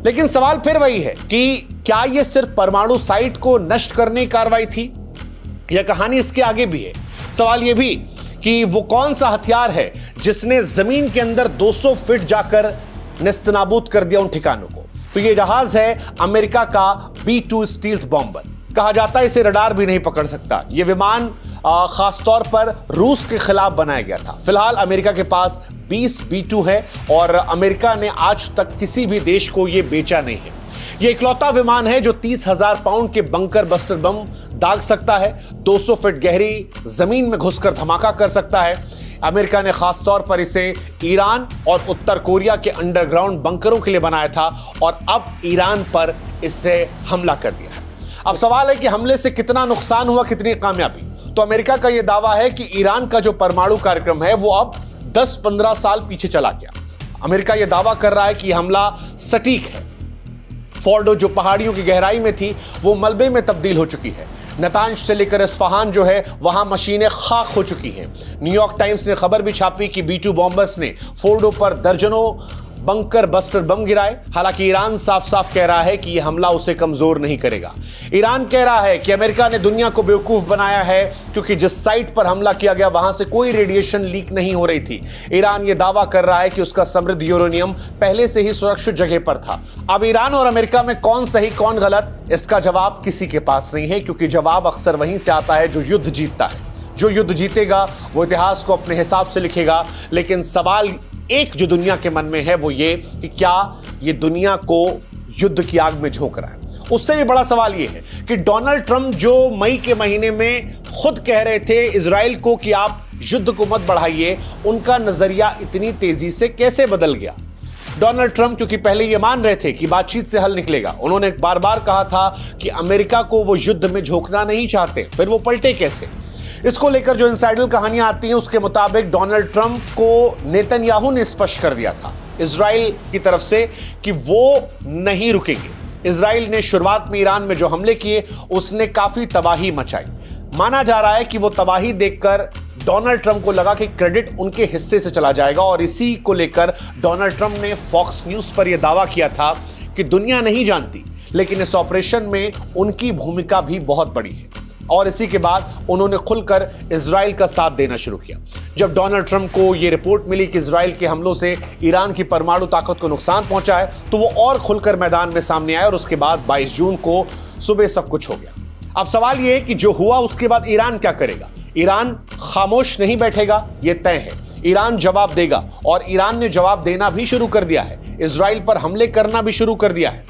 लेकिन सवाल फिर वही है कि क्या यह सिर्फ परमाणु साइट को नष्ट करने की कार्रवाई थी या कहानी इसके आगे भी है। सवाल यह भी कि वो कौन सा हथियार है जिसने जमीन के अंदर 200 फीट जाकर नेस्तनाबूद कर दिया उन ठिकानों को। तो यह जहाज है अमेरिका का B-2 स्टील्थ बॉम्बर। कहा जाता है इसे रडार भी नहीं पकड़ सकता। यह विमान खासतौर पर रूस के खिलाफ बनाया गया था। फिलहाल अमेरिका के पास 20 B-2 है और अमेरिका ने आज तक किसी भी देश को यह बेचा नहीं है। यह इकलौता विमान है जो 30,000 पाउंड के बंकर बस्टर बम दाग सकता है, 200 फीट गहरी जमीन में घुसकर धमाका कर सकता है। अमेरिका ने खासतौर पर इसे ईरान और उत्तर कोरिया के अंडरग्राउंड बंकरों के लिए बनाया था और अब ईरान पर इससे हमला कर दिया है। अब सवाल है कि हमले से कितना नुकसान हुआ, कितनी कामयाबी। तो अमेरिका का यह दावा है कि ईरान का जो परमाणु कार्यक्रम है वो अब 10-15 साल पीछे चला गया। अमेरिका यह दावा कर रहा है कि हमला सटीक है। फोर्डो जो पहाड़ियों की गहराई में थी वो मलबे में तब्दील हो चुकी है। नतांज से लेकर इस्फहान जो है वहां मशीनें खाक हो चुकी हैं। न्यूयॉर्क टाइम्स ने खबर भी छापी कि B-2 बॉम्बर्स ने फोर्डो पर दर्जनों बंकर बस्टर बम गिराए। हालांकि ईरान साफ साफ कह रहा है कि यह हमला उसे कमजोर नहीं करेगा। ईरान कह रहा है कि अमेरिका ने दुनिया को बेवकूफ बनाया है क्योंकि जिस साइट पर हमला किया गया वहां से कोई रेडिएशन लीक नहीं हो रही थी। ईरान यह दावा कर रहा है कि उसका समृद्ध यूरेनियम पहले से ही सुरक्षित जगह पर था। अब ईरान और अमेरिका में कौन सही कौन गलत, इसका जवाब किसी के पास नहीं है, क्योंकि जवाब अक्सर वहीं से आता है जो युद्ध जीतता है। जो युद्ध जीतेगा वो इतिहास को अपने हिसाब से लिखेगा। लेकिन सवाल एक जो दुनिया के मन में है वो ये कि क्या ये दुनिया को युद्ध की आग में झोंक रहा है। उससे भी बड़ा सवाल ये है कि डोनाल्ड ट्रंप जो मई के महीने में खुद कह रहे थे इजराइल को कि आप युद्ध को मत बढ़ाइए, उनका नजरिया इतनी तेजी से कैसे बदल गया। डोनाल्ड ट्रंप क्योंकि पहले ये मान रहे थे कि बातचीत से हल निकलेगा, उन्होंने बार बार कहा था कि अमेरिका को वो युद्ध में झोंकना नहीं चाहते, फिर वो पलटे कैसे। इसको लेकर जो इनसाइडर कहानियां आती हैं उसके मुताबिक डोनाल्ड ट्रंप को नेतन्याहू ने स्पष्ट कर दिया था इजराइल की तरफ से कि वो नहीं रुकेंगे। इजराइल ने शुरुआत में ईरान में जो हमले किए उसने काफी तबाही मचाई। माना जा रहा है कि वो तबाही देखकर डोनाल्ड ट्रंप को लगा कि क्रेडिट उनके हिस्से से चला जाएगा और इसी को लेकर डोनाल्ड ट्रंप ने फॉक्स न्यूज पर यह दावा किया था कि दुनिया नहीं जानती लेकिन इस ऑपरेशन में उनकी भूमिका भी बहुत बड़ी है। और इसी के बाद उन्होंने खुलकर इजराइल का साथ देना शुरू किया। जब डोनाल्ड ट्रंप को यह रिपोर्ट मिली कि इजराइल के हमलों से ईरान की परमाणु ताकत को नुकसान पहुंचा है तो वो और खुलकर मैदान में सामने आए और उसके बाद 22 जून को सुबह सब कुछ हो गया। अब सवाल यह है कि जो हुआ उसके बाद ईरान क्या करेगा। ईरान खामोश नहीं बैठेगा, यह तय है। ईरान जवाब देगा और ईरान ने जवाब देना भी शुरू कर दिया है। इजराइल पर हमले करना भी शुरू कर दिया है।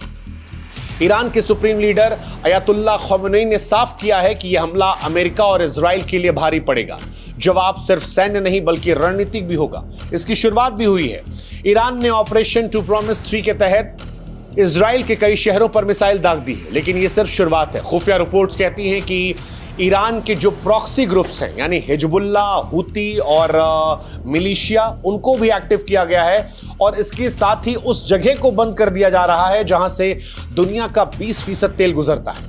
ईरान के सुप्रीम लीडर अयातुल्लाह खमेनी ने साफ किया है कि यह हमला अमेरिका और इजराइल के लिए भारी पड़ेगा। जवाब सिर्फ सैन्य नहीं बल्कि रणनीतिक भी होगा। इसकी शुरुआत भी हुई है। ईरान ने ऑपरेशन टू प्रॉमिस 3 के तहत इजराइल के कई शहरों पर मिसाइल दाग दी है, लेकिन यह सिर्फ शुरुआत है। खुफिया रिपोर्ट्स कहती हैं कि ईरान के जो प्रॉक्सी ग्रुप्स हैं यानी हिजबुल्लाह, हुती और मिलिशिया, उनको भी एक्टिव किया गया है और इसके साथ ही उस जगह को बंद कर दिया जा रहा है जहां से दुनिया का 20% तेल गुजरता है।